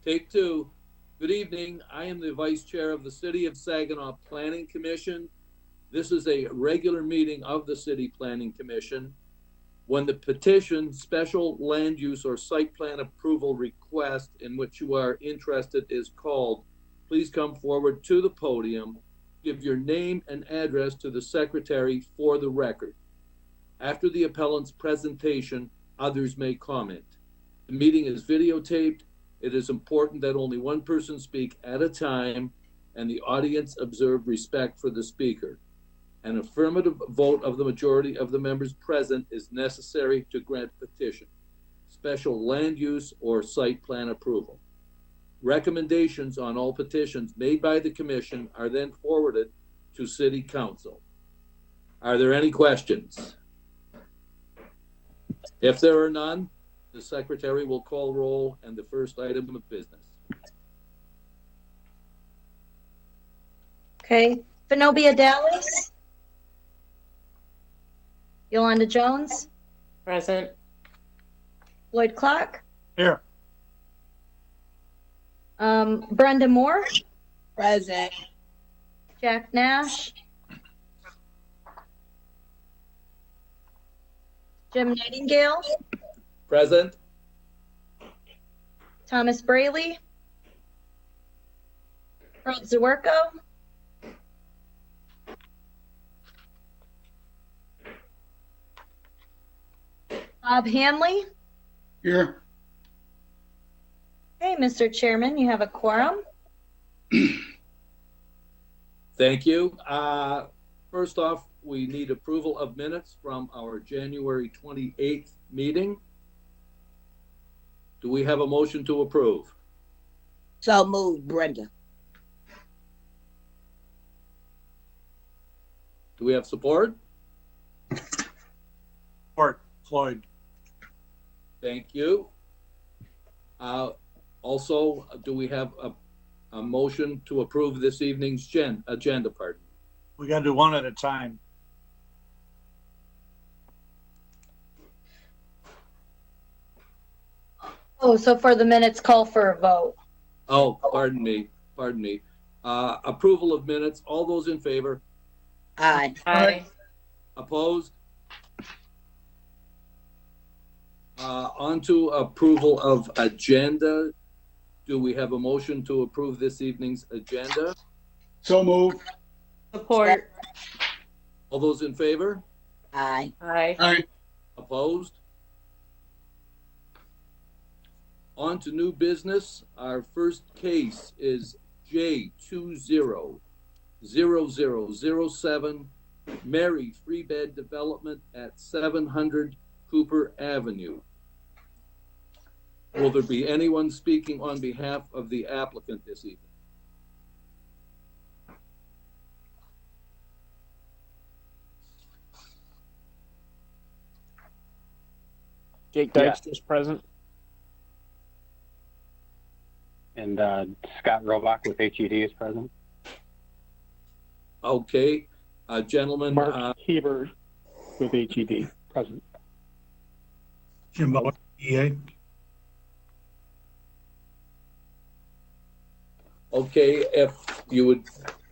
Take two. Good evening. I am the Vice Chair of the City of Saginaw Planning Commission. This is a regular meeting of the City Planning Commission. When the petition, special land use or site plan approval request in which you are interested is called, please come forward to the podium, give your name and address to the secretary for the record. After the appellant's presentation, others may comment. The meeting is videotaped. It is important that only one person speak at a time and the audience observe respect for the speaker. An affirmative vote of the majority of the members present is necessary to grant petition, special land use or site plan approval. Recommendations on all petitions made by the commission are then forwarded to City Council. Are there any questions? If there are none, the secretary will call roll and the first item of business. Okay, Zenobia Dallas. Yolanda Jones. Present. Lloyd Clark. Here. Brenda Moore. Present. Jack Nash. Jim Nightingale. Present. Thomas Braley. Rod Zawerko. Bob Hanley. Here. Hey, Mr. Chairman, you have a quorum. Thank you. First off, we need approval of minutes from our January 28th meeting. Do we have a motion to approve? So moved, Brenda. Do we have support? Support, Floyd. Thank you. Also, do we have a motion to approve this evening's agenda? Pardon. We got to do one at a time. Oh, so for the minutes, call for a vote. Oh, pardon me. Approval of minutes. All those in favor? Aye. Aye. Opposed? On to approval of agenda. Do we have a motion to approve this evening's agenda? So moved. Support. All those in favor? Aye. Aye. Opposed? On to new business. Our first case is J200007 Mary 3-bed development at 700 Cooper Avenue. Will there be anyone speaking on behalf of the applicant this evening? Jake Dykstra is present. And Scott Robach with HED is present. Okay, gentlemen. Mark Hebert with HED present. Jim Butler, EA. Okay, if you would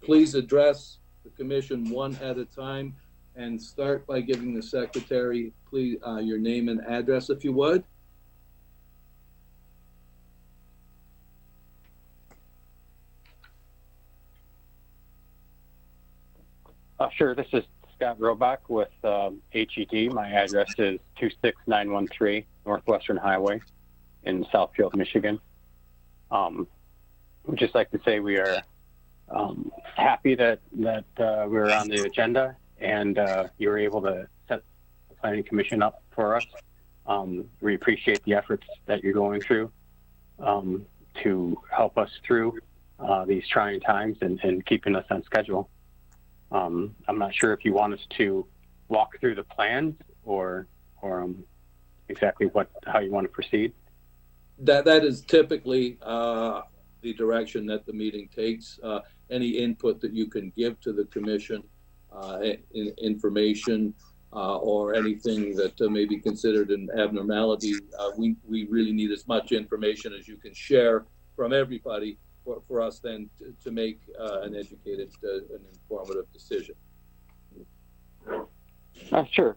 please address the commission one at a time and start by giving the secretary, please, your name and address, if you would. Sure, this is Scott Robach with HED. My address is 26913 Northwestern Highway in Southfield, Michigan. We'd just like to say we are happy that we're on the agenda and you were able to set the Planning Commission up for us. We appreciate the efforts that you're going through to help us through these trying times and keeping us on schedule. I'm not sure if you want us to walk through the plans or exactly how you want to proceed. That is typically the direction that the meeting takes. Any input that you can give to the commission, information, or anything that may be considered an abnormality, we really need as much information as you can share from everybody for us then to make an educated and informative decision. Sure.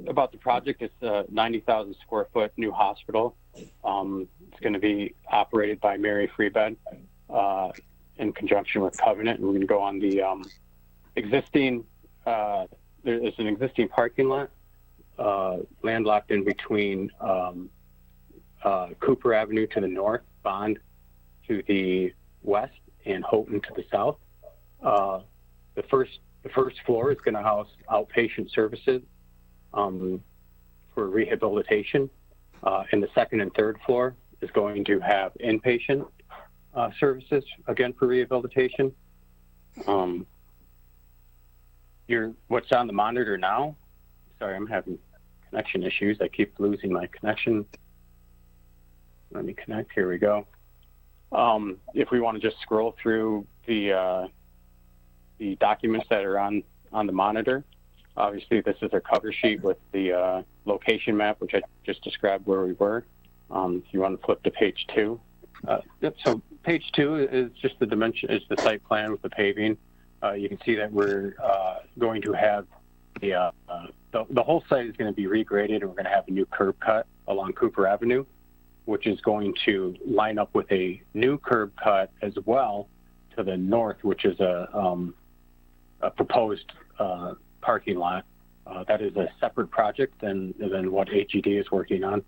About the project, it's a 90,000 square foot new hospital. It's going to be operated by Mary Freebed in conjunction with Covenant. And we're going to go on the existing, there's an existing parking lot landlocked in between Cooper Avenue to the north, Bond to the west, and Houghton to the south. The first floor is going to house outpatient services for rehabilitation, and the second and third floor is going to have inpatient services, again for rehabilitation. What's on the monitor now? Sorry, I'm having connection issues. I keep losing my connection. Let me connect. Here we go. If we want to just scroll through the documents that are on the monitor, obviously this is a cover sheet with the location map, which I just described where we were. If you want to flip to page 2. Yep. So page 2 is just the dimension, is the site plan with the paving. You can see that we're going to have the whole site is going to be regraded, and we're going to have a new curb cut along Cooper Avenue, which is going to line up with a new curb cut as well to the north, which is a proposed parking lot. That is a separate project than what AGD is working on.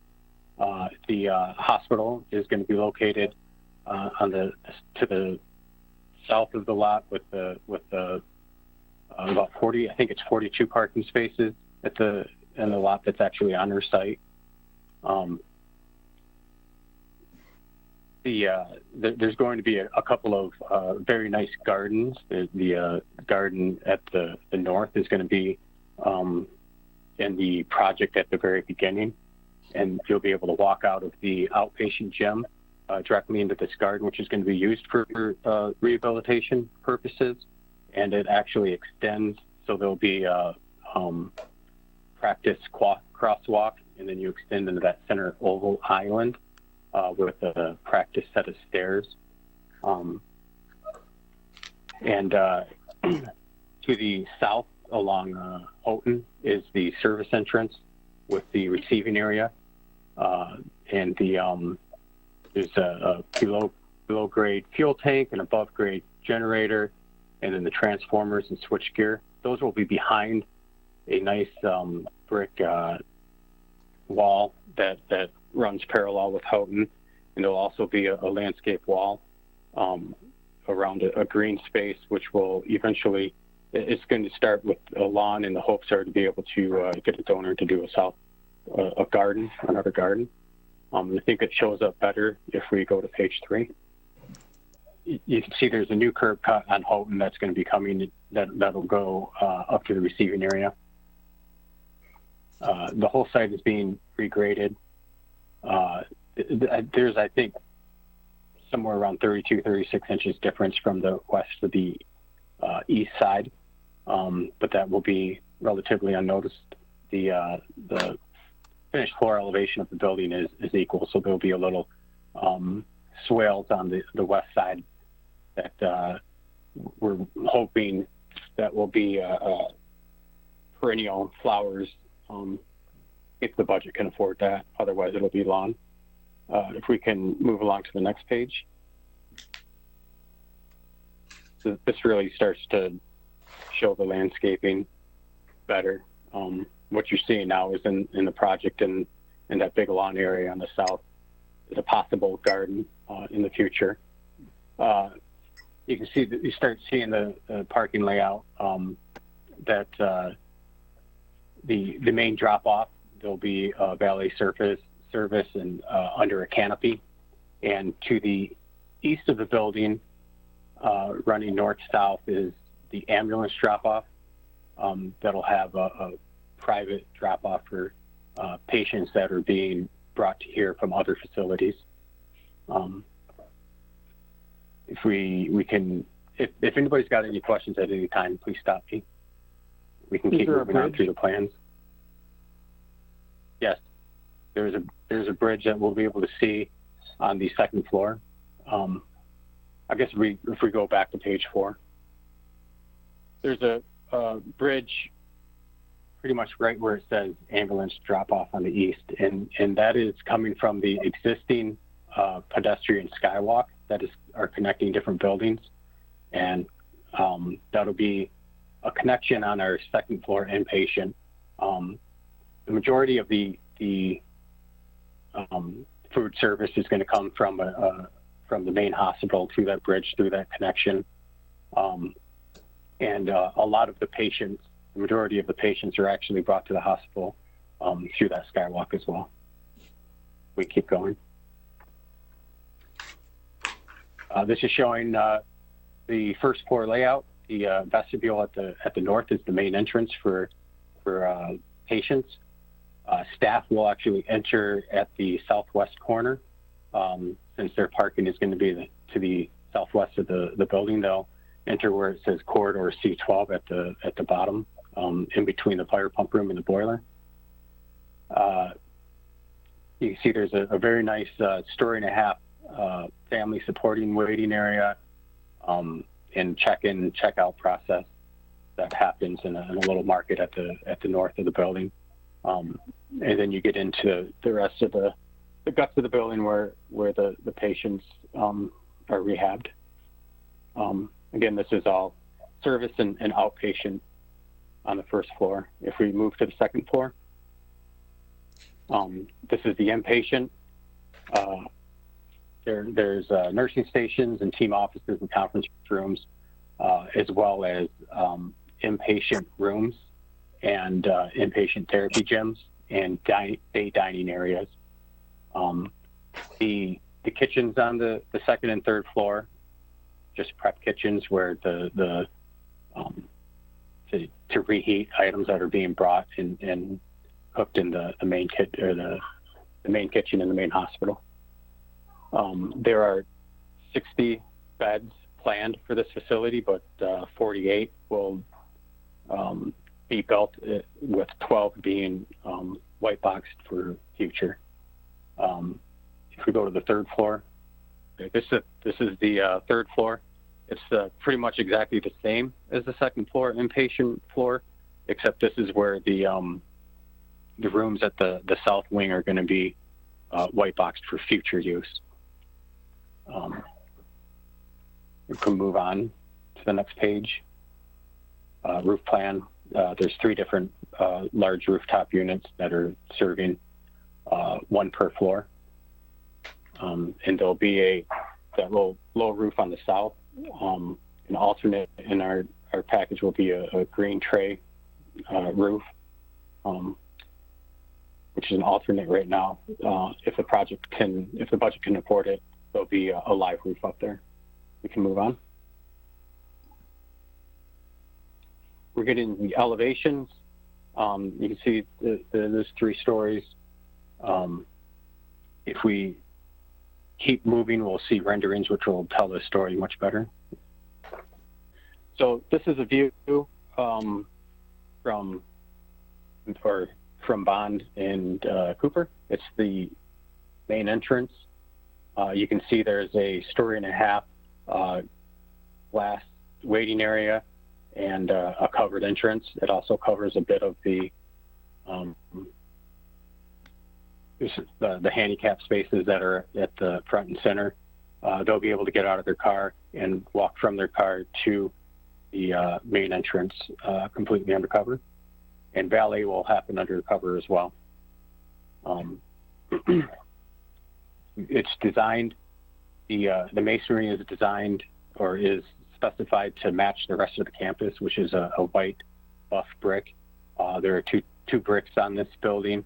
The hospital is going to be located to the south of the lot with the about 40, I think it's 42 parking spaces in the lot that's actually on their site. There's going to be a couple of very nice gardens. The garden at the north is going to be in the project at the very beginning, and you'll be able to walk out of the outpatient gym directly into this garden, which is going to be used for rehabilitation purposes, and it actually extends, so there'll be a practice crosswalk, and then you extend into that center oval island with a practice set of stairs. And to the south along Houghton is the service entrance with the receiving area, and there's a below grade fuel tank and above grade generator, and then the transformers and switchgear. Those will be behind a nice brick wall that runs parallel with Houghton, and there'll also be a landscape wall around a green space, which will eventually, it's going to start with a lawn, and the hopes are to be able to get a donor to do another garden. I think it shows up better if we go to page 3. You can see there's a new curb cut on Houghton that's going to be coming, that'll go up to the receiving area. The whole site is being regraded. There's, I think, somewhere around 32, 36 inches difference from the west to the east side, but that will be relatively unnoticed. The finished floor elevation of the building is equal, so there'll be a little swales on the west side that we're hoping that will be perennial flowers, if the budget can afford that. Otherwise, it'll be lawn. If we can move along to the next page. So this really starts to show the landscaping better. What you're seeing now is in the project and in that big lawn area on the south is a possible garden in the future. You can see that you start seeing the parking layout, that the main drop off, there'll be a valet service and under a canopy, and to the east of the building, running north-south, is the ambulance drop off. That'll have a private drop off for patients that are being brought to here from other facilities. If we can, if anybody's got any questions at any time, please stop me. We can keep moving on through the plans. Yes, there's a bridge that we'll be able to see on the second floor. I guess if we go back to page 4, there's a bridge pretty much right where it says ambulance drop off on the east, and that is coming from the existing pedestrian skywalk that are connecting different buildings, and that'll be a connection on our second floor inpatient. The majority of the food service is going to come from the main hospital to that bridge through that connection, and a lot of the patients, the majority of the patients, are actually brought to the hospital through that skywalk as well. We keep going. This is showing the first floor layout. The vestibule at the north is the main entrance for patients. Staff will actually enter at the southwest corner. Since their parking is going to be to the southwest of the building, they'll enter where it says corridor C12 at the bottom, in between the fire pump room and the boiler. You can see there's a very nice story and a half family supporting waiting area, and check-in, check-out process that happens in a little market at the north of the building. And then you get into the rest of the guts of the building where the patients are rehabbed. Again, this is all service and outpatient on the first floor. If we move to the second floor, this is the inpatient. There's nursing stations and team offices and conference rooms, as well as inpatient rooms and inpatient therapy gyms and day dining areas. The kitchens on the second and third floor, just prep kitchens where to reheat items that are being brought and cooked in the main kit or the main kitchen in the main hospital. There are 60 beds planned for this facility, but 48 will be built, with 12 being white boxed for future. If we go to the third floor, this is the third floor. It's pretty much exactly the same as the second floor, inpatient floor, except this is where the rooms at the south wing are going to be white boxed for future use. We can move on to the next page. Roof plan. There's 3 different large rooftop units that are serving 1 per floor. And there'll be that low roof on the south. An alternate in our package will be a green tray roof, which is an alternate right now. If the budget can afford it, there'll be a live roof up there. We can move on. We're getting the elevations. You can see there's 3 stories. If we keep moving, we'll see renderings which will tell the story much better. So this is a view from Bond and Cooper. It's the main entrance. You can see there's a story and a half glass waiting area and a covered entrance. It also covers a bit of the handicap spaces that are at the front and center. They'll be able to get out of their car and walk from their car to the main entrance completely undercover. And valet will happen undercover as well. It's designed, the masonry is designed or is specified to match the rest of the campus, which is a white buff brick. There are two bricks on this building.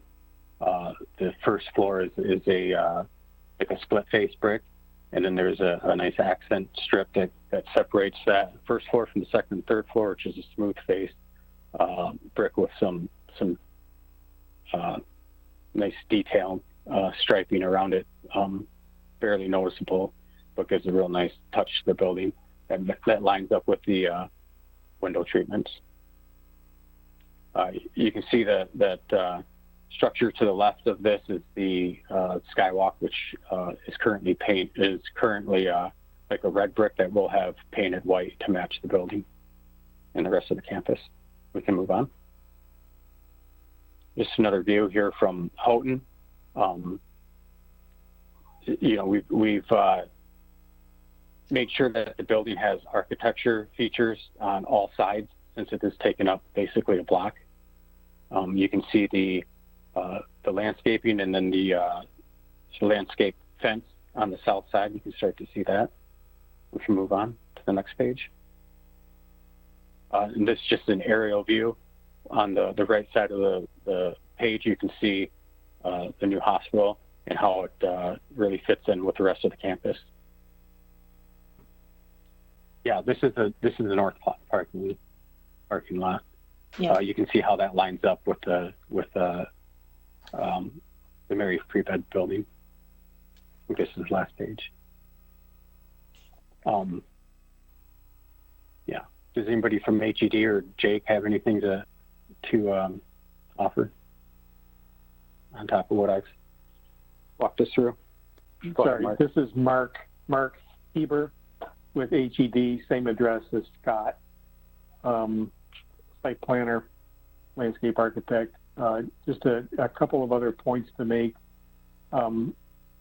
The first floor is like a split face brick, and then there's a nice accent strip that separates that first floor from the second and third floor, which is a smooth face brick with some nice detail striping around it, barely noticeable, but gives a real nice touch to the building that lines up with the window treatments. You can see that structure to the left of this is the Skywalk, which is currently like a red brick that will have painted white to match the building and the rest of the campus. We can move on. Just another view here from Houghton. We've made sure that the building has architecture features on all sides, since it is taken up basically a block. You can see the landscaping and then the landscape fence on the south side. You can start to see that. We can move on to the next page. And this is just an aerial view. On the right side of the page, you can see the new hospital and how it really fits in with the rest of the campus. Yeah, this is the north parking lot. Yeah. You can see how that lines up with the Mary Prebed building. I think this is the last page. Yeah. Does anybody from HED or Jake have anything to offer on top of what I've walked us through? Go ahead, Sorry, Mark. this is Mark Heber with HED, same address as Scott, site planner, landscape architect. Just a couple of other points to make.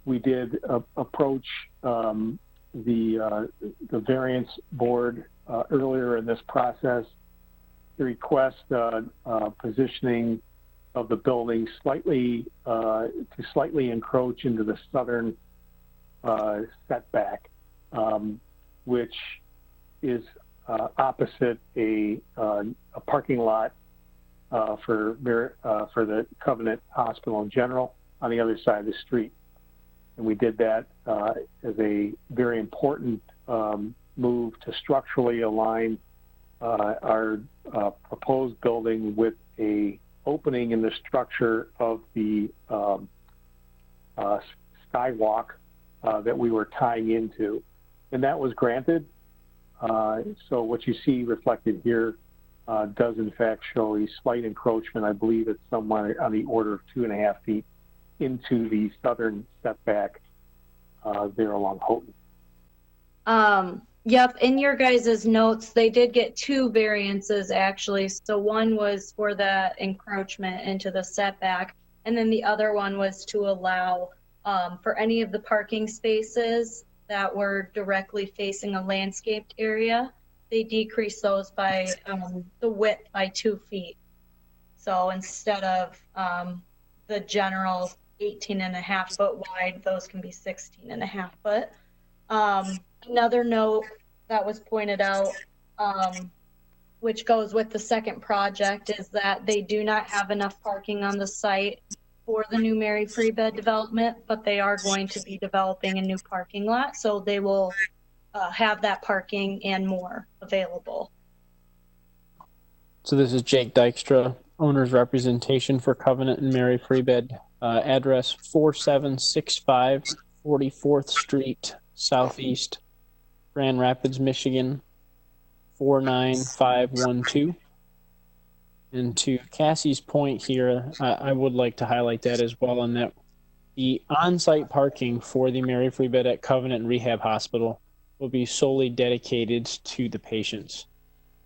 We did approach the variance board earlier in this process to request positioning of the building slightly encroach into the southern setback, which is opposite a parking lot for the Covenant Hospital in general on the other side of the street. And we did that as a very important move to structurally align our proposed building with a opening in the structure of the Skywalk that we were tying into. And that was granted. So what you see reflected here does in fact show a slight encroachment. I believe it's somewhere on the order of 2.5 feet into the southern setback there along Houghton. Yep, in your guys' notes, they did get 2 variances actually. So one was for the encroachment into the setback, and then the other one was to allow for any of the parking spaces that were directly facing a landscaped area, they decreased those by the width by 2 feet. So instead of the general 18.5 foot wide, those can be 16.5 foot. Another note that was pointed out, which goes with the second project, is that they do not have enough parking on the site for the new Mary Prebed development, but they are going to be developing a new parking lot, so they will have that parking and more available. So this is Jake Dykstra, owner's representation for Covenant and Mary Prebed, address 4765 44th Street Southeast, Grand Rapids, Michigan, 49512. And to Cassie's point here, I would like to highlight that as well, in that the on-site parking for the Mary Prebed at Covenant and Rehab Hospital will be solely dedicated to the patients.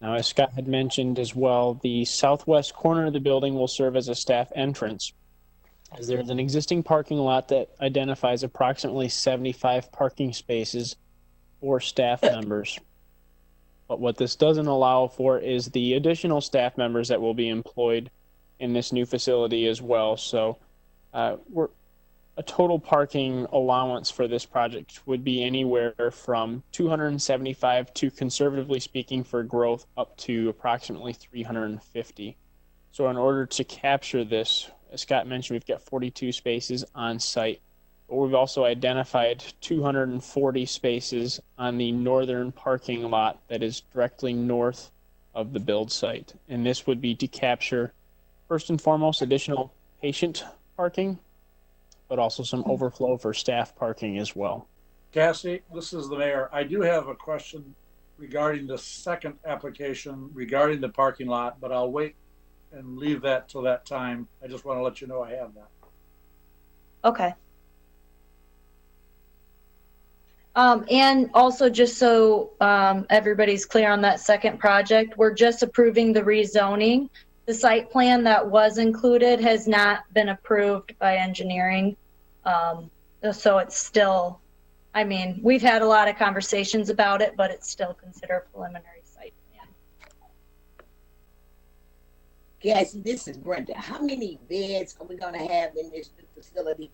Now, as Scott had mentioned as well, the southwest corner of the building will serve as a staff entrance, as there is an existing parking lot that identifies approximately 75 parking spaces for staff members. But what this doesn't allow for is the additional staff members that will be employed in this new facility as well. So a total parking allowance for this project would be anywhere from 275 to, conservatively speaking, for growth, up to approximately 350. So in order to capture this, as Scott mentioned, we've got 42 spaces on site, but we've also identified 240 spaces on the northern parking lot that is directly north of the build site. And this would be to capture, first and foremost, additional patient parking, but also some overflow for staff parking as well. Cassie, this is the mayor. I do have a question regarding the second application regarding the parking lot, but I'll wait and leave that till that time. I just want to let you know I have that. Okay. And also just so everybody's clear on that second project, we're just approving the rezoning. The site plan that was included has not been approved by engineering. So it's still, I mean, we've had a lot of conversations about it, but it's still considered a preliminary site plan. Cassie, this is Brenda. How many beds are we gonna have in this new facility?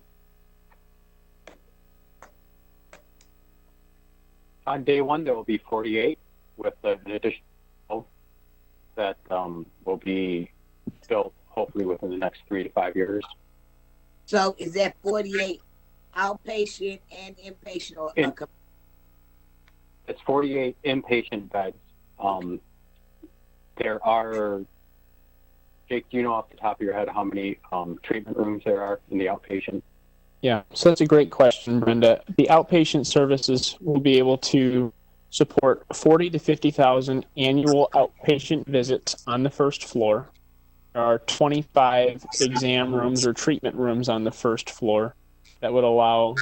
On day one, there will be 48 with an additional that will be built hopefully within the next 3 to 5 years. So is that 48 outpatient and inpatient or It's 48 inpatient beds. There are, Jake, do you know off the top of your head how many treatment rooms there are in the outpatient? Yeah, so that's a great question, Brenda. The outpatient services will be able to support 40 to 50,000 annual outpatient visits on the first floor. There are 25 exam rooms or treatment rooms on the first floor that would allow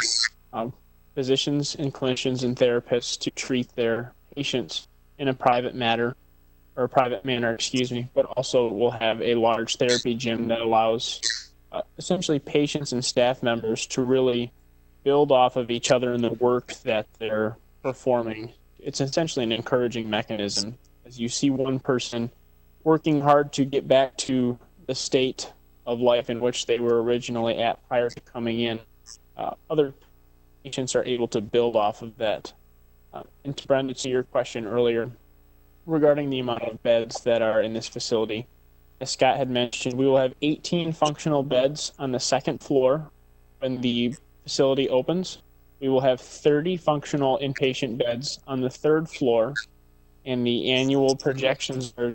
physicians and clinicians and therapists to treat their patients in a private manner, but also will have a large therapy gym that allows essentially patients and staff members to really build off of each other in the work that they're performing. It's essentially an encouraging mechanism. As you see one person working hard to get back to the state of life in which they were originally at prior to coming in, other patients are able to build off of that. And to Brenda, to your question earlier regarding the amount of beds that are in this facility, as Scott had mentioned, we will have 18 functional beds on the second floor when the facility opens. We will have 30 functional inpatient beds on the third floor, and the annual projections are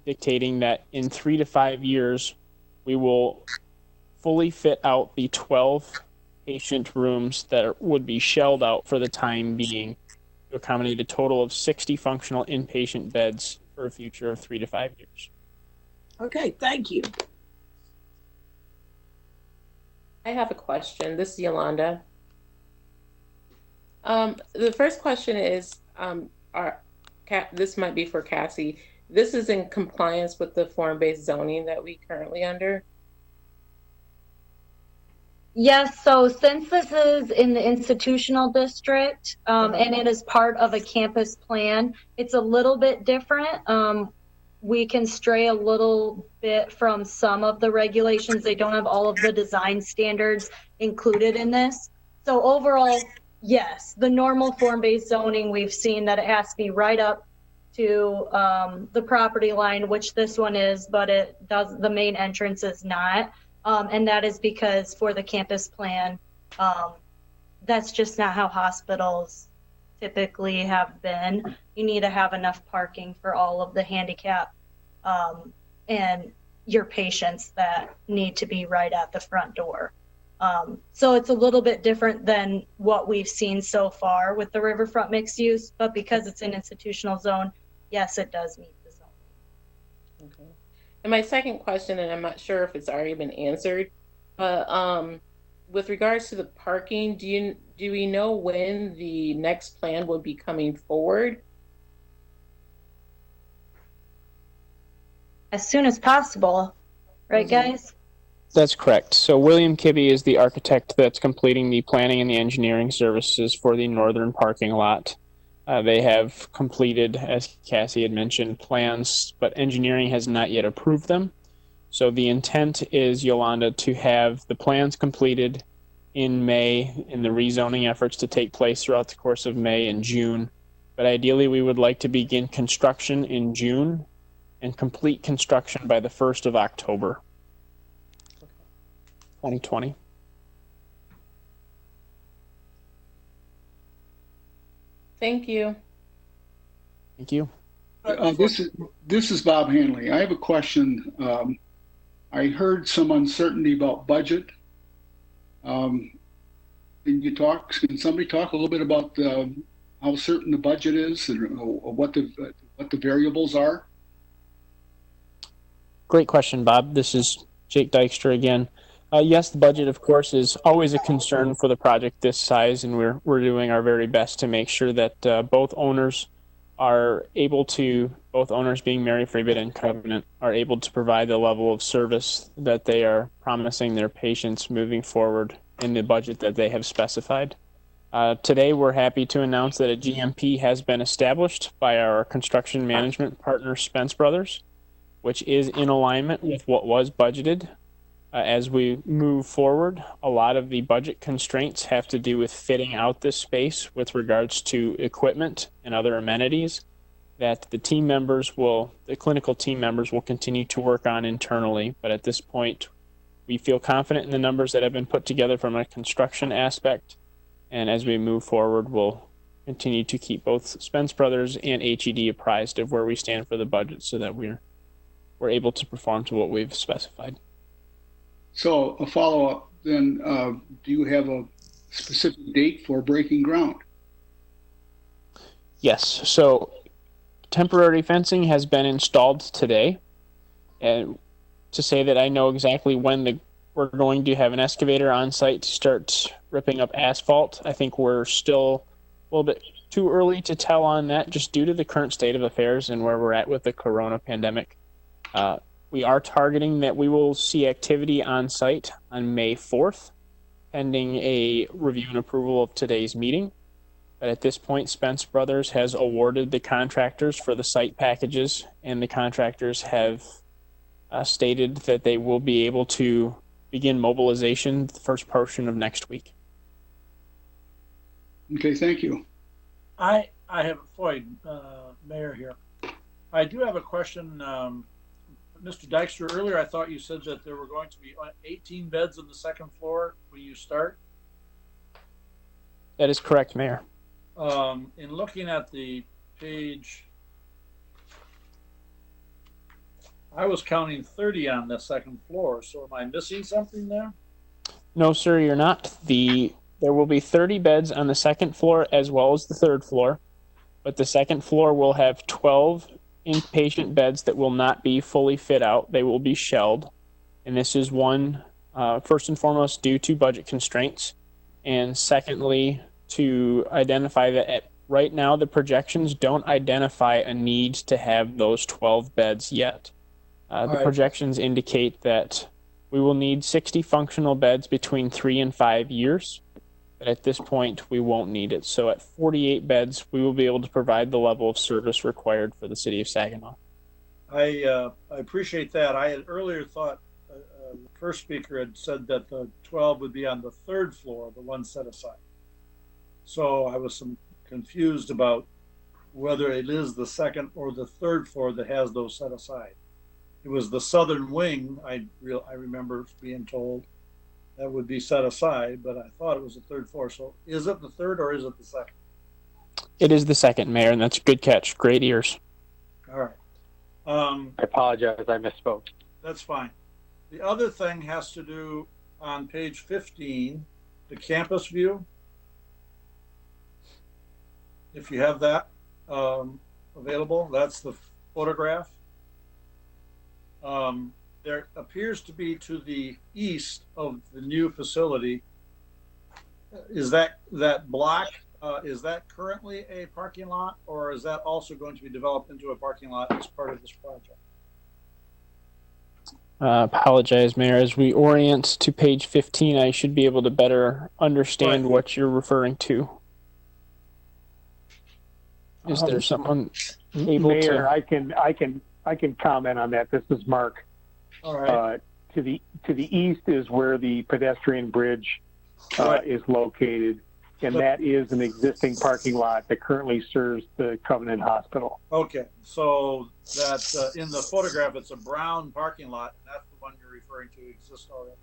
dictating that in 3 to 5 years, we will fully fit out the 12 patient rooms that would be shelled out for the time being to accommodate a total of 60 functional inpatient beds for a future of 3 to 5 years. Okay, thank you. I have a question. This is Yolanda. The first question is, this might be for Cassie. This is in compliance with the form-based zoning that we currently under? Yes, so since this is in the institutional district, and it is part of a campus plan, it's a little bit different. We can stray a little bit from some of the regulations. They don't have all of the design standards included in this. So overall, yes, the normal form-based zoning, we've seen that it has to be right up to the property line, which this one is, but the main entrance is not. And that is because for the campus plan, that's just not how hospitals typically have been. You need to have enough parking for all of the handicap and your patients that need to be right at the front door. So it's a little bit different than what we've seen so far with the riverfront mixed use, but because it's an institutional zone, yes, it does meet the zone. Okay. And my second question, and I'm not sure if it's already been answered, but with regards to the parking, do we know when the next plan will be coming forward? As soon as possible, right, guys? That's correct. So William Kibbe is the architect that's completing the planning and the engineering services for the northern parking lot. They have completed, as Cassie had mentioned, plans, but engineering has not yet approved them. So the intent is, Yolanda, to have the plans completed in May and the rezoning efforts to take place throughout the course of May and June. But ideally, we would like to begin construction in June and complete construction by the 1st of October, 2020. Thank you. Thank you. This is Bob Hanley. I have a question. I heard some uncertainty about budget. Can somebody talk a little bit about how certain the budget is and what the variables are? Great question, Bob. This is Jake Dykstra again. Yes, the budget, of course, is always a concern for the project this size, and we're doing our very best to make sure that both owners being Mary Freebid and Covenant, are able to provide the level of service that they are promising their patients moving forward in the budget that they have specified. Today, we're happy to announce that a GMP has been established by our construction management partner, Spence Brothers, which is in alignment with what was budgeted. As we move forward, a lot of the budget constraints have to do with fitting out this space with regards to equipment and other amenities that the clinical team members will continue to work on internally. But at this point, we feel confident in the numbers that have been put together from a construction aspect. And as we move forward, we'll continue to keep both Spence Brothers and HED apprised of where we stand for the budget so that we're able to perform to what we've specified. So a follow-up then, do you have a specific date for breaking ground? Yes, so temporary fencing has been installed today. And to say that I know exactly when we're going to have an excavator on site to start ripping up asphalt, I think we're still a little bit too early to tell on that, just due to the current state of affairs and where we're at with the corona pandemic. We are targeting that we will see activity on site on May 4th, pending a review and approval of today's meeting. But at this point, Spence Brothers has awarded the contractors for the site packages, and the contractors have stated that they will be able to begin mobilization the first portion of next week. Okay, thank you. I have Floyd, Mayor here. I do have a question. Mr. Dykstra, earlier I thought you said that there were going to be 18 beds on the second floor when you start. That is correct, Mayor. In looking at the page, I was counting 30 on the second floor. So am I missing something there? No, sir, you're not. There will be 30 beds on the second floor as well as the third floor, but the second floor will have 12 inpatient beds that will not be fully fit out. They will be shelled. And this is first and foremost, due to budget constraints. And secondly, to identify that right now, the projections don't identify a need to have those 12 beds yet. The projections indicate that we will need 60 functional beds between 3 and 5 years. But at this point, we won't need it. So at 48 beds, we will be able to provide the level of service required for the city of Saginaw. I appreciate that. I had earlier thought the first speaker had said that the 12 would be on the third floor, the one set aside. So I was confused about whether it is the second or the third floor that has those set aside. It was the southern wing, I remember being told, that would be set aside, but I thought it was the third floor. So is it the third or is it the second? It is the second, Mayor, and that's a good catch. Great ears. All right. I apologize, I misspoke. That's fine. The other thing has to do on page 15, the campus view. If you have that available, that's the photograph. There appears to be to the east of the new facility. Is that block, is that currently a parking lot, or is that also going to be developed into a parking lot as part of this project? Apologize, Mayor. As we orient to page 15, I should be able to better understand what you're referring to. Is there someone able Mayor, to? I can comment on that. This is Mark. All right. To the east is where the pedestrian bridge is located, and that is an existing parking lot that currently serves the Covenant Hospital. Okay, so that in the photograph, it's a brown parking lot, and that's the one you're referring to exists already.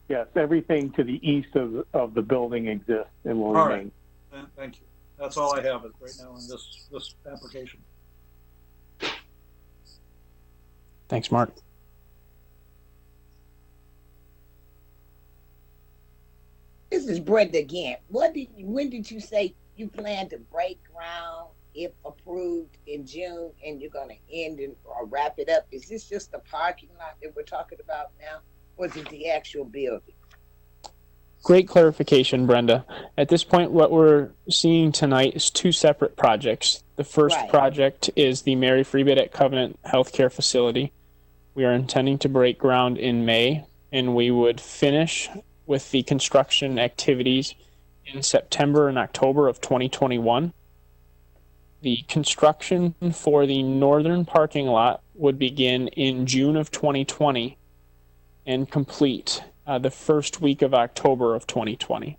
Yes, everything to the east of the building exists and will All remain. right. Thank you. That's all I have right now in this application. Thanks, Mark. This is Brenda again. When did you say you plan to break ground if approved in June, and you're gonna end or wrap it up? Is this just the parking lot that we're talking about now, or is it the actual building? Great clarification, Brenda. At this point, what we're seeing tonight is two separate projects. The first Right. project is the Mary Free Bed at Covenant Healthcare Facility. We are intending to break ground in May, and we would finish with the construction activities in September and October of 2021. The construction for the northern parking lot would begin in June of 2020 and complete the first week of October of 2020.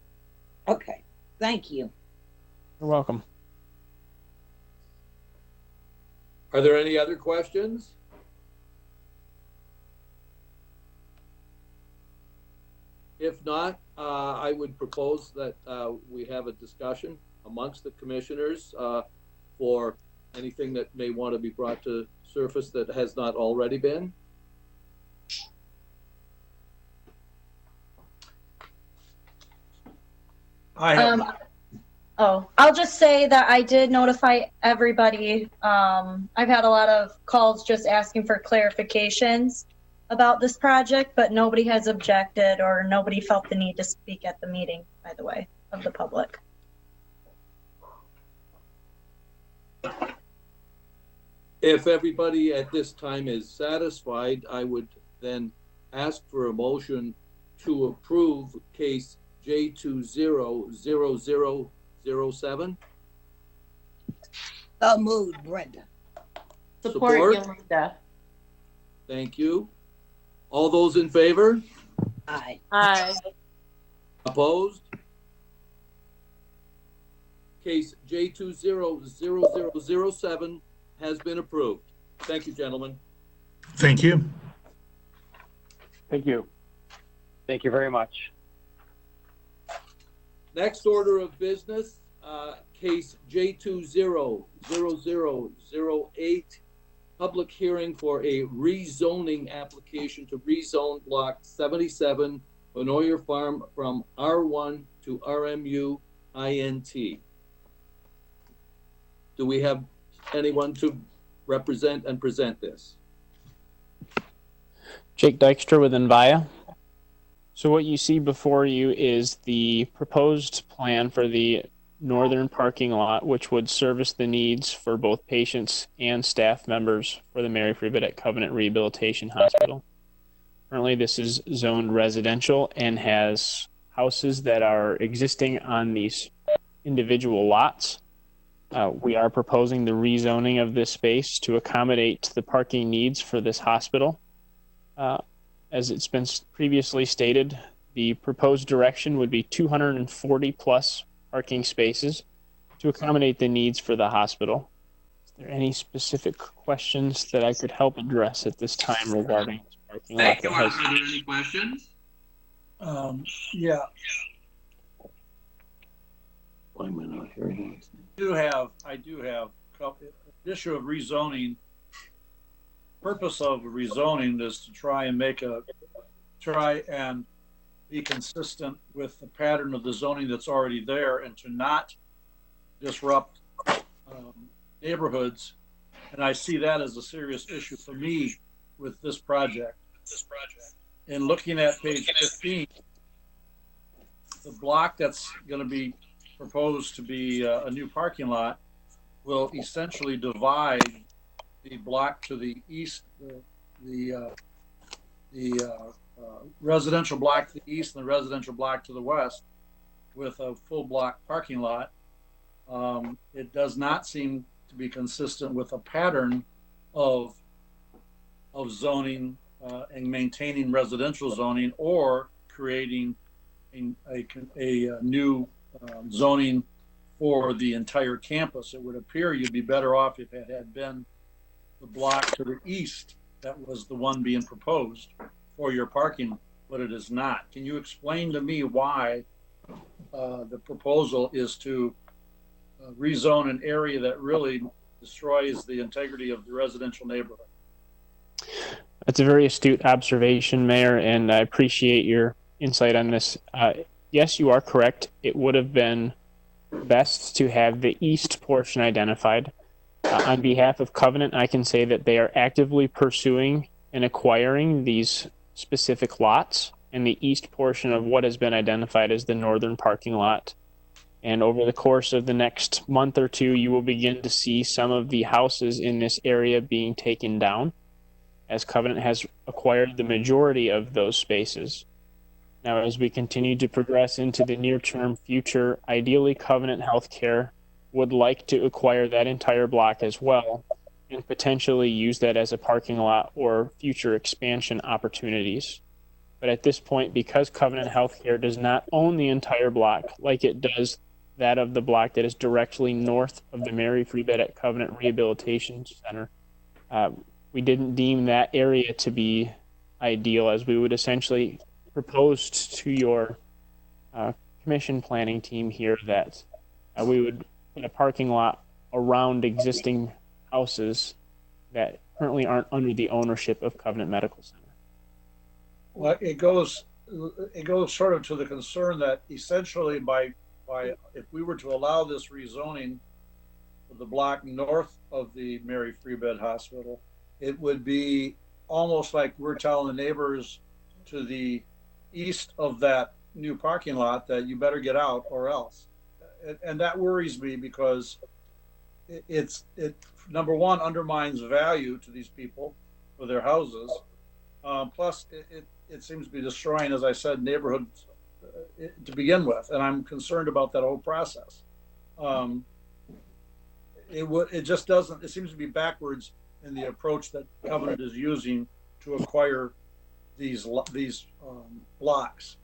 Okay, thank you. You're welcome. Are there any other questions? If not, I would propose that we have a discussion amongst the commissioners for anything that may want to be brought to surface that has not already been. I'll just say that I did notify everybody. I've had a lot of calls just asking for clarifications about this project, but nobody has objected or nobody felt the need to speak at the meeting, by the way, of the public. If everybody at this time is satisfied, I would then ask for a motion to approve case J200007. So moved, Brenda. Support Yolanda. Thank you. All those in favor? Aye. Aye. Opposed? Case J200007 has been approved. Thank you, gentlemen. Thank you. Thank you. Thank you very much. Next order of business, case J200008, public hearing for a rezoning application to rezone block 77, Penoyer Farm from R1 to RMU-INT. Do we have anyone to represent and present this? Jake Dykstra with Envia. So what you see before you is the proposed plan for the northern parking lot, which would service the needs for both patients and staff members for the Mary Free Bed at Covenant Rehabilitation Hospital. Currently, this is zoned residential and has houses that are existing on these individual lots. We are proposing the rezoning of this space to accommodate the parking needs for this hospital. As it's been previously stated, the proposed direction would be 240 plus parking spaces to accommodate the needs for the hospital. Is there any specific questions that I could help address at this time regarding this parking lot? Thank you. Are there any questions? Yeah, Why am I not hearing it? I do have the issue of rezoning. Purpose of rezoning is to try and be consistent with the pattern of the zoning that's already there and to not disrupt neighborhoods. And I see that as a serious issue for me with this project. In looking at page 15, the block that's going to be proposed to be a new parking lot will essentially divide the block to the east, the residential block to the east and the residential block to the west with a full block parking lot. It does not seem to be consistent with a pattern of zoning and maintaining residential zoning or creating a new zoning for the entire campus. It would appear you'd be better off if it had been the block to the east that was the one being proposed for your parking, but it is not. Can you explain to me why the proposal is to rezone an area that really destroys the integrity of the residential neighborhood? That's a very astute observation, Mayor, and I appreciate your insight on this. Yes, you are correct. It would have been best to have the east portion identified. On behalf of Covenant, I can say that they are actively pursuing and acquiring these specific lots, and the east portion of what has been identified as the northern parking lot. And over the course of the next month or two, you will begin to see some of the houses in this area being taken down, as Covenant has acquired the majority of those spaces. Now, as we continue to progress into the near-term future, ideally Covenant Healthcare would like to acquire that entire block as well, and potentially use that as a parking lot or future expansion opportunities. But at this point, because Covenant Healthcare does not own the entire block like it does that of the block that is directly north of the Mary Free Bed at Covenant Rehabilitation Center, we didn't deem that area to be ideal, as we would essentially propose to your commission planning team here that we would put a parking lot around existing houses that currently aren't under the ownership of Covenant Medical Center. Well, it goes sort of to the concern that essentially by if we were to allow this rezoning of the block north of the Mary Free Bed Hospital, it would be almost like we're telling the neighbors to the east of that new parking lot that you better get out or else. And that worries me because it number one undermines value to these people for their houses. Plus it seems to be destroying, as I said, neighborhoods to begin with, and I'm concerned about that whole process. It just doesn't. It seems to be backwards in the approach that Covenant is using to acquire these blocks,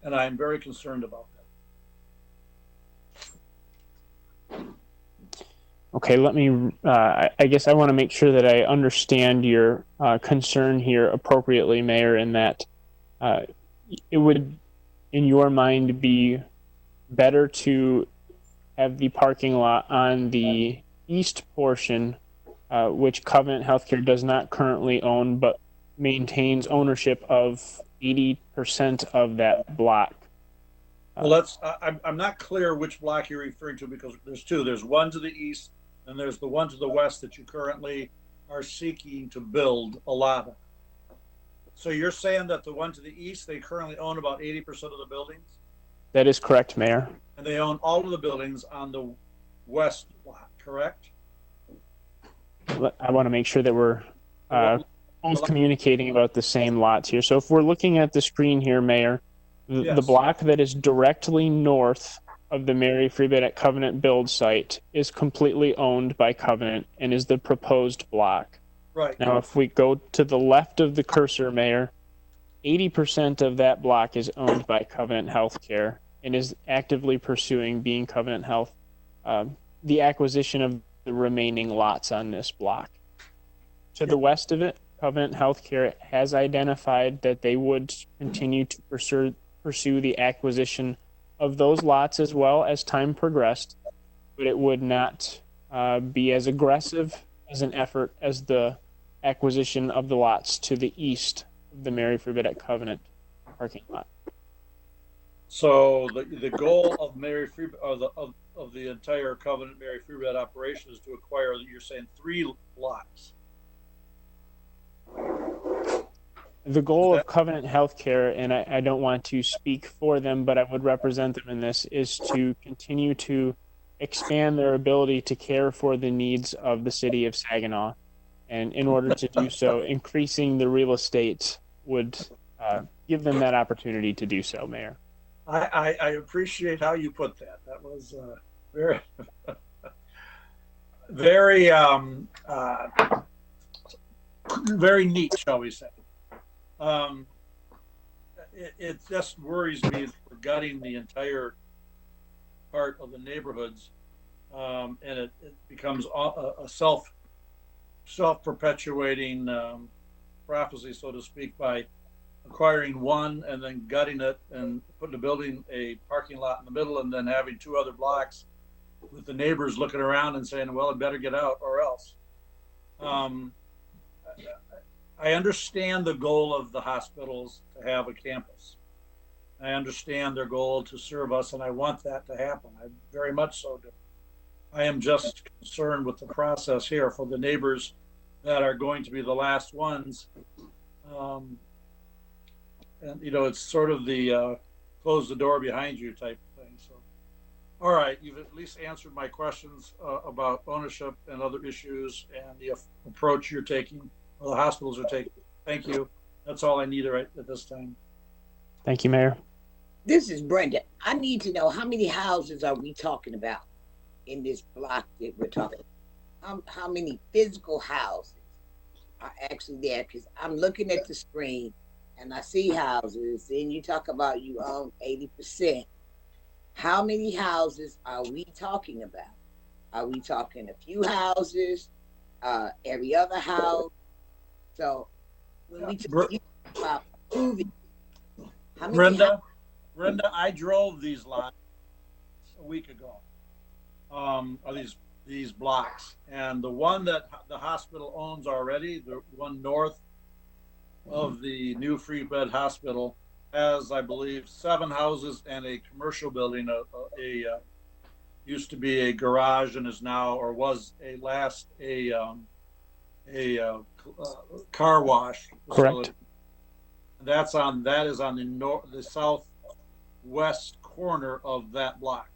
and I'm very concerned about that. Okay, let me, I guess I want to make sure that I understand your concern here appropriately, Mayor, in that it would, in your mind, be better to have the parking lot on the east portion, which Covenant Healthcare does not currently own, but maintains ownership of 80% of that block. Well, I'm not clear which block you're referring to, because there's two. There's one to the east, and there's the one to the west that you currently are seeking to build a lot of. So you're saying that the one to the east, they currently own about 80% of the buildings? That is correct, Mayor. And they own all of the buildings on the west block, correct? I want to make sure that we're both communicating about the same lots here. So if we're looking at the screen here, Mayor, Yes. the block that is directly north of the Mary Free Bed at Covenant build site is completely owned by Covenant and is the proposed block. Right. Now, if we go to the left of the cursor, Mayor, 80% of that block is owned by Covenant Healthcare and is actively pursuing, being Covenant Health, the acquisition of the remaining lots on this block. To the west of it, Covenant Healthcare has identified that they would continue to pursue the acquisition of those lots as well as time progressed, but it would not be as aggressive as an effort as the acquisition of the lots to the east of the Mary Free Bed at Covenant parking lot. So the goal of Mary Free of the entire Covenant Mary Free Bed operation is to acquire, you're saying, 3 blocks. The goal of Covenant Healthcare, and I don't want to speak for them, but I would represent them in this, is to continue to expand their ability to care for the needs of the city of Saginaw. And in order to do so, increasing the real estate would give them that opportunity to do so, Mayor. I appreciate how you put that. That was very, very, very neat, shall we say. It just worries me that we're gutting the entire part of the neighborhoods, and it becomes a self-perpetuating prophecy, so to speak, by acquiring one and then gutting it and putting a parking lot in the middle, and then having 2 other blocks with the neighbors looking around and saying, well, it better get out or else. I understand the goal of the hospitals to have a campus. I understand their goal to serve us, and I want that to happen. I very much so do. I am just concerned with the process here for the neighbors that are going to be the last ones. And, you know, it's sort of the close the door behind you type thing. So, all right, you've at least answered my questions about ownership and other issues and the approach you're taking, or the hospitals are taking. Thank you. That's all I need right at this time. Thank you, Mayor. This is Brenda. I need to know, how many houses are we talking about in this block that we're talking about? How many physical houses are actually there? Because I'm looking at the screen and I see houses, and you talk about you own 80%. How many houses are we talking about? Are we talking a few houses, every other house? So when we talk about proving, how many Brenda, I drove these lots a week ago, or these blocks, and the one that the hospital owns already, the one north of the new free bed hospital, has, I believe, 7 houses and a commercial building, used to be a garage and is now, or was a car wash facility. Correct. That is on the southwest corner of that block.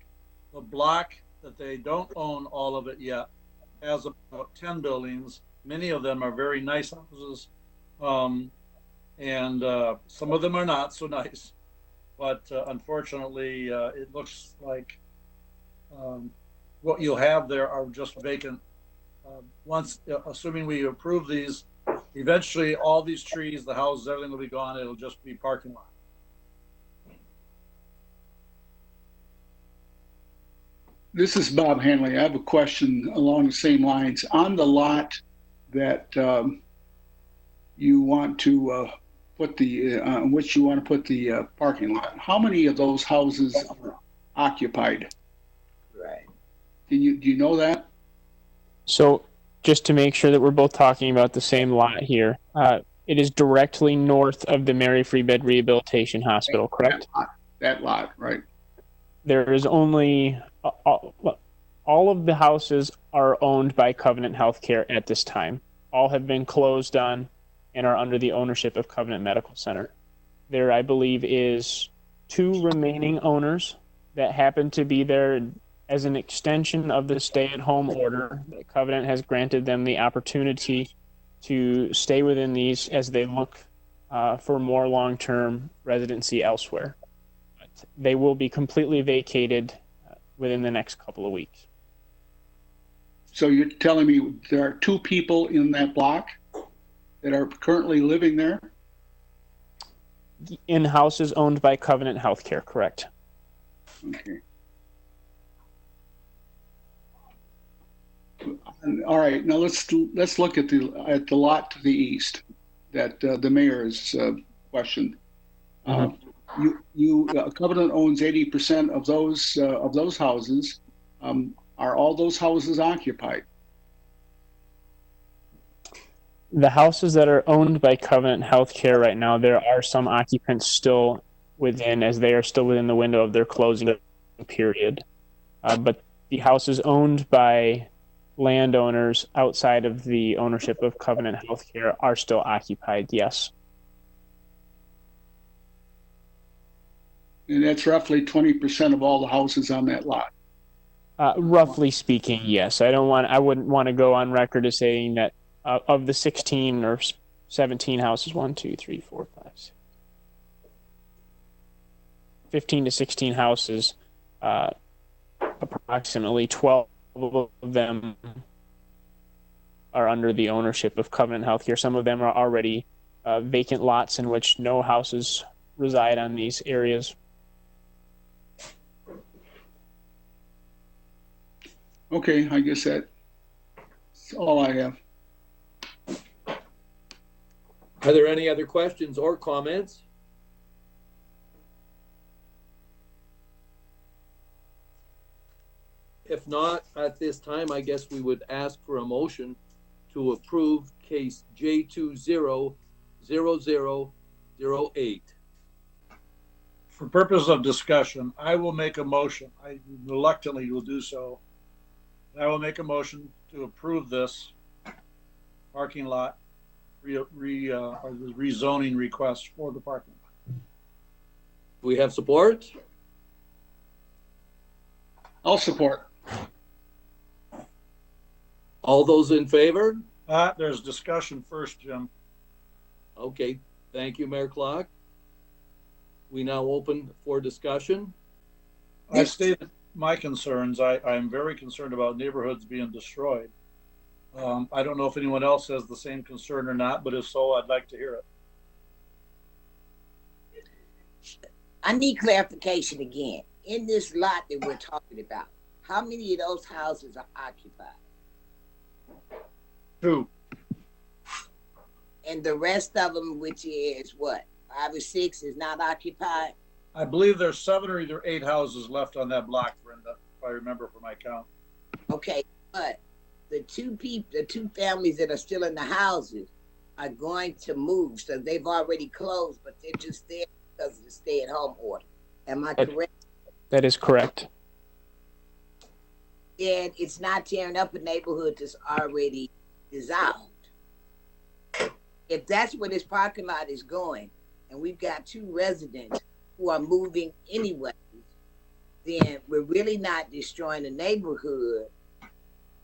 The block that they don't own all of it yet has about 10 buildings. Many of them are very nice houses. And some of them are not so nice, but unfortunately, it looks like what you'll have there are just vacant. Once, assuming we approve these, eventually all these trees, the houses, everything will be gone. It'll just be parking lot. This is Bob Hanley. I have a question along the same lines. On the lot that you want to put the, which you want to put the parking lot, how many of those houses are occupied? right? Do you know that? So just to make sure that we're both talking about the same lot here, it is directly north of the Mary Free Bed Rehabilitation Hospital, correct? That lot, right? There is only, all of the houses are owned by Covenant Healthcare at this time. All have been closed on and are under the ownership of Covenant Medical Center. There, I believe, is 2 remaining owners that happen to be there as an extension of the stay-at-home order. The Covenant has granted them the opportunity to stay within these as they look for more long-term residency elsewhere. But they will be completely vacated within the next couple of weeks. So you're telling me there are 2 people in that block that are currently living there? In houses owned by Covenant Healthcare, correct? Okay. All right. Now let's look at the lot to the east that the mayor's questioned. Covenant owns 80% of those houses. Are all those houses occupied? The houses that are owned by Covenant Healthcare right now, there are some occupants still within, as they are still within the window of their closing period. But the houses owned by landowners outside of the ownership of Covenant Healthcare are still occupied, yes. And that's roughly 20% of all the houses on that lot. Roughly speaking, yes. I wouldn't want to go on record as saying that of the 16 or 17 houses, 15 to 16 houses, approximately 12 of them are under the ownership of Covenant Healthcare. Some of them are already vacant lots in which no houses reside on these areas. Okay, I guess that's all I have. Are there any other questions or comments? If not, at this time, I guess we would ask for a motion to approve case J200008. For purpose of discussion, I will make a motion. I reluctantly will do so. I will make a motion to approve this parking lot or the rezoning request for the parking lot. Do we have support? I'll support. All those in favor? There's discussion first, Jim. Okay, thank you, Mayor Clark. We now open for discussion. I stated my concerns. I'm very concerned about neighborhoods being destroyed. I don't know if anyone else has the same concern or not, but if so, I'd like to hear it. I need clarification again. In this lot that we're talking about, how many of those houses are occupied? 2. And the rest of them, which is what, 5 or 6, is not occupied? I believe there's 7 or either 8 houses left on that block, Brenda, if I remember from my count. Okay, but the two families that are still in the houses are going to move, so they've already closed, but they're just there because of the stay-at-home order. Am I correct? That is correct. And it's not tearing up a neighborhood that's already dissolved. If that's where this parking lot is going, and we've got 2 residents who are moving anyway, then we're really not destroying the neighborhood.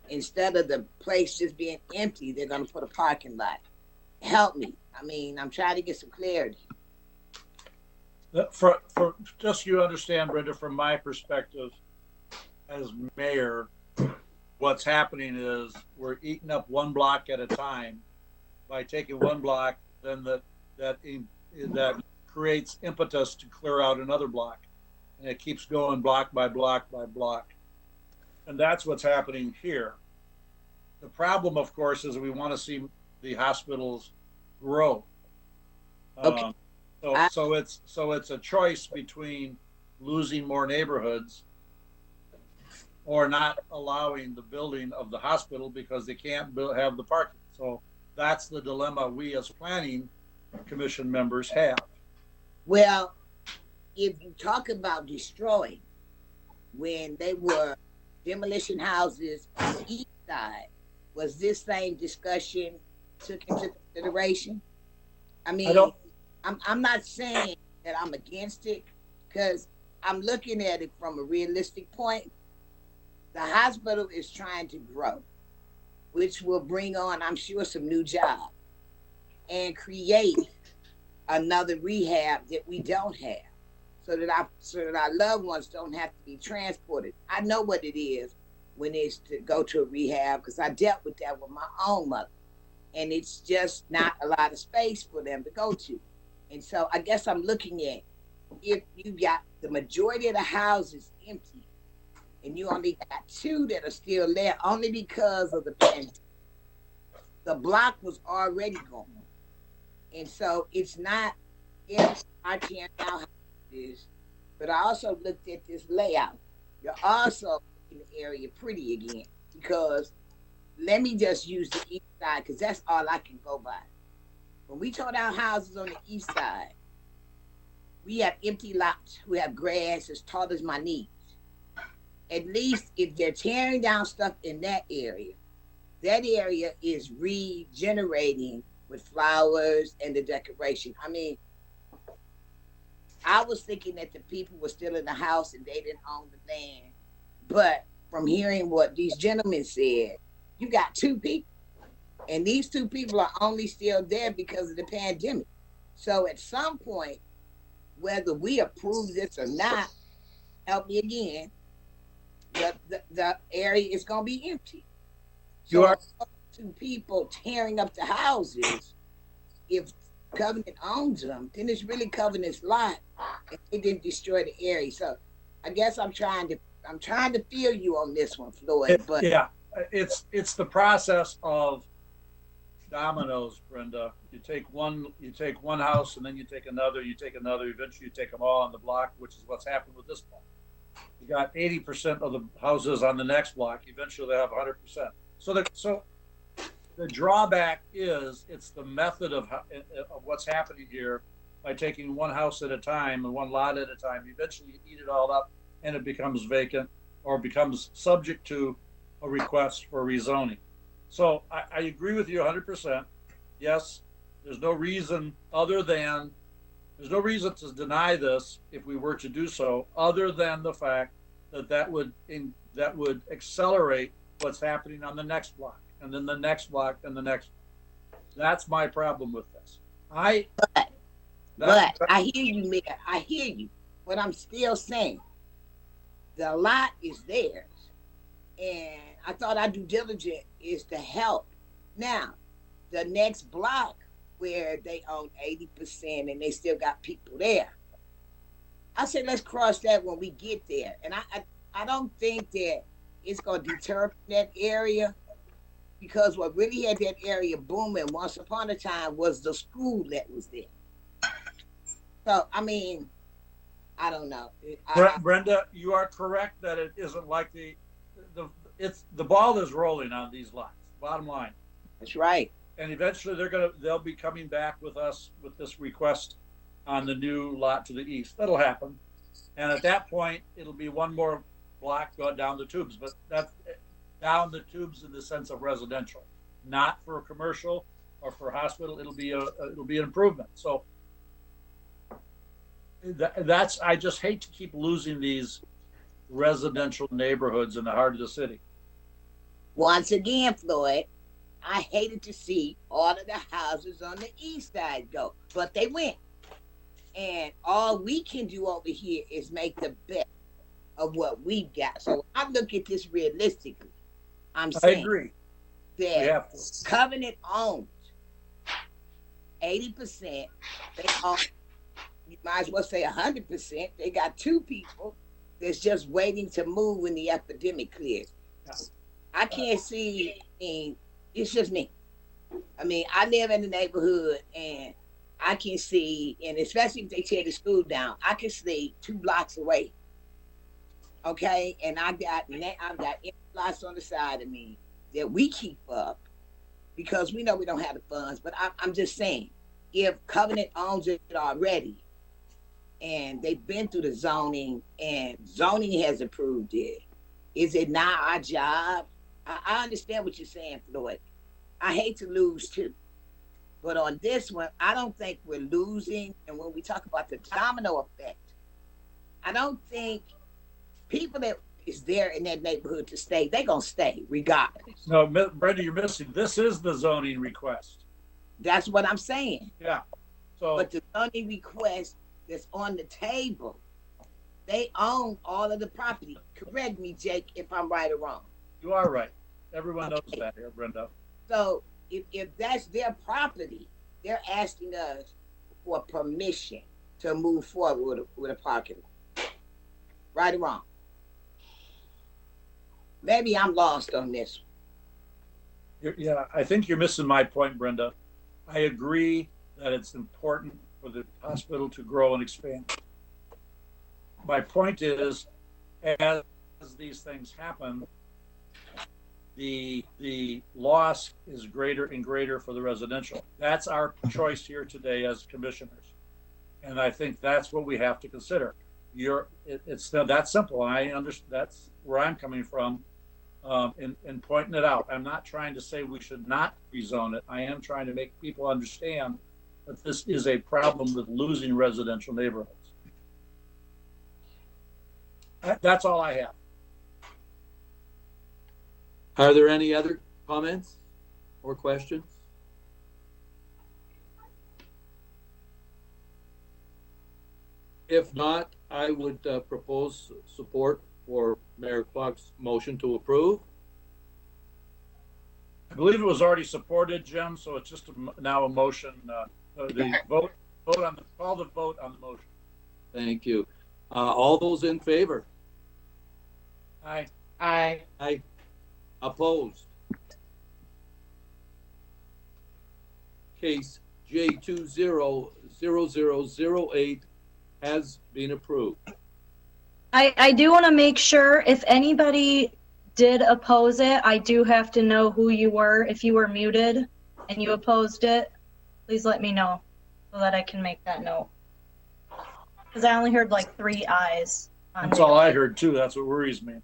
Instead of the place just being empty, they're going to put a parking lot. Help me. I mean, I'm trying to get some clarity. For just so you understand, Brenda, from my perspective as mayor, what's happening is we're eating up one block at a time. By taking one block, then that creates impetus to clear out another block, and it keeps going block by block by block, and that's what's happening here. The problem, of course, is we want to see the hospitals grow. Okay. So it's a choice between losing more neighborhoods or not allowing the building of the hospital because they can't have the parking. So that's the dilemma we as planning commission members have. Well, if you talk about destroying, when they were demolition houses on the east side, was this same discussion took into consideration? I mean, I'm not saying that I'm against it, because I'm looking at it from a realistic point. The hospital is trying to grow, which will bring on, I'm sure, some new jobs and create another rehab that we don't have, so that our loved ones don't have to be transported. I know what it is when it's to go to a rehab, because I dealt with that with my own mother, and it's just not a lot of space for them to go to. And so I guess I'm looking at, if you got the majority of the houses empty and you only got 2 that are still there only because of the pandemic, the block was already gone. And so it's not if I tear down houses, but I also looked at this layout. You're also in the area pretty again, because let me just use the east side, because that's all I can go by. When we tore down houses on the east side, we have empty lots. We have grass as tall as my knees. At least if they're tearing down stuff in that area is regenerating with flowers and the decoration. I mean, I was thinking that the people were still in the house and they didn't own the land. But from hearing what these gentlemen said, you got 2 people. And these 2 people are only still there because of the pandemic. So at some point, whether we approve this or not, help me again, the area is going to be empty. So 2 people tearing up the houses, if Covenant owns them, then it's really Covenant's lot, and they didn't destroy the area. So I guess I'm trying to feel you on this one, Floyd. But yeah, it's the process of dominoes, Brenda. You take one house, and then you take another, eventually you take them all on the block, which is what's happened with this block. You got 80% of the houses on the next block, eventually they have 100%. So the drawback is it's the method of what's happening here by taking one house at a time and one lot at a time. Eventually you eat it all up and it becomes vacant or becomes subject to a request for rezoning. So I agree with you 100%. Yes, there's no reason to deny this if we were to do so, other than the fact that that would accelerate what's happening on the next block, and then the next block, and the next. That's my problem with this. But I hear you, Mayor. I hear you. But I'm still saying the lot is theirs. And I thought our due diligence is to help. Now, the next block where they own 80% and they still got people there, I say let's cross that when we get there. And I don't think that it's going to deter from that area, because what really had that area booming once upon a time was the school that was there. So, I mean, I don't know. Brenda, you are correct that it isn't like the ball is rolling on these lots. Bottom line. That's right. And eventually they'll be coming back with us with this request on the new lot to the east. That'll happen. And at that point, it'll be one more block going down the tubes, but that's down the tubes in the sense of residential, not for commercial or for hospital. It'll be an improvement. So I just hate to keep losing these residential neighborhoods in the heart of the city. Once again, Floyd, I hated to see all of the houses on the east side go, but they went. And all we can do over here is make the best of what we've got. So I look at this realistically. I'm saying I agree. that Covenant owns 80%. They own, you might as well say 100%. They got two people that's just waiting to move when the epidemic clears. I can't see, I mean, it's just me. I mean, I live in the neighborhood and I can see, and especially if they tear the school down, I can see 2 blocks away. Okay, and I've got empty lots on the side of me that we keep up because we know we don't have the funds. But I'm just saying, if Covenant owns it already, and they've been through the zoning, and zoning has approved it, is it not our job? I understand what you're saying, Floyd. I hate to lose too. But on this one, I don't think we're losing. And when we talk about the domino effect, I don't think people that is there in that neighborhood to stay, they're going to stay regardless. No, Brenda, you're missing. This is the zoning request. That's what I'm saying. Yeah. So, but the zoning request that's on the table, they own all of the property. Correct me, Jake, if I'm right or wrong. You are right. Everyone knows that here, Brenda. So if that's their property, they're asking us for permission to move forward with a parking lot. Right or wrong? Maybe I'm lost on this one. Yeah, I think you're missing my point, Brenda. I agree that it's important for the hospital to grow and expand. My point is, as these things happen, the loss is greater and greater for the residential. That's our choice here today as commissioners. And I think that's what we have to consider. It's that simple. I understand. That's where I'm coming from in pointing it out. I'm not trying to say we should not rezone it. I am trying to make people understand that this is a problem with losing residential neighborhoods. That's all I have. Are there any other comments or questions? If not, I would propose support for Mayor Clark's motion to approve. I believe it was already supported, Jim, so it's just now a motion. Call the vote on the motion. Thank you. All those in favor? Aye. Aye. Aye. Opposed? Case J200008 has been approved. I do want to make sure if anybody did oppose it, I do have to know who you were. If you were muted and you opposed it, please let me know. so that I can make that note. Because I only heard like 3 ayes. On That's the- all I heard too. That's what worries me.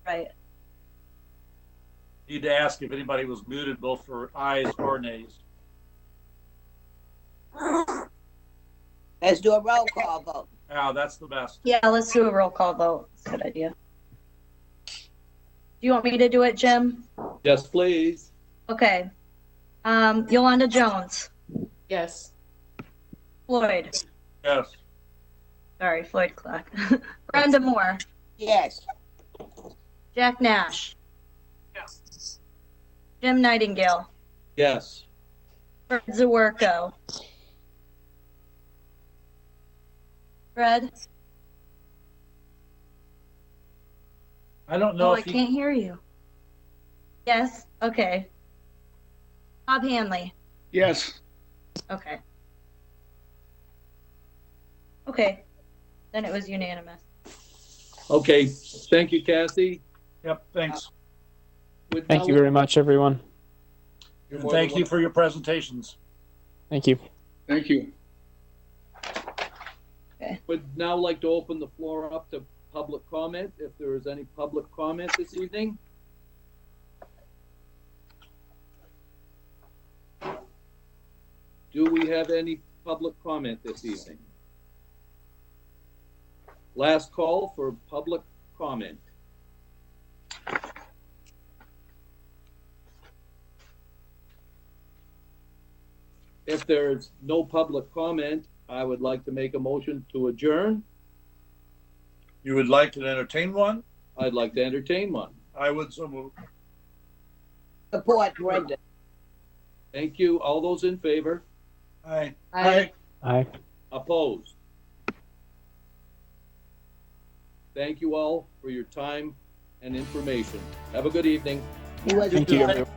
Right. Need to ask if anybody was muted both for ayes or nays. Let's do a roll call vote. Yeah, that's the best. Yeah, let's do a roll call vote. That's a good idea. Do you want me to do it, Jim? Yes, please. Okay. Yolanda Jones. Yes. Floyd. Yes. Sorry, Floyd Clark. Brenda Moore. Yes. Jack Nash. Yes. Jim Nightingale. Yes. Fred Zawerko. Fred? I don't know Oh, I if can't hear you. Yes? Okay. Bob Hanley. Yes. Okay. Okay. Then it was unanimous. Okay, thank you, Cassie. Yep, thanks. Thank you very much, everyone. You're And more thank than you for your presentations. Thank you. Thank you. Would now like to open the floor up to public comment, if there is any public comment this evening. Do we have any public comment this evening? Last call for public comment. If there's no public comment, I would like to make a motion to adjourn. You would like to entertain one? I'd like to entertain one. I would so move. Support Brenda. Thank you. All those in favor? Aye. Aye. Aye. Opposed? Thank you all for your time and information. Have a good evening. He was Thank you, everyone.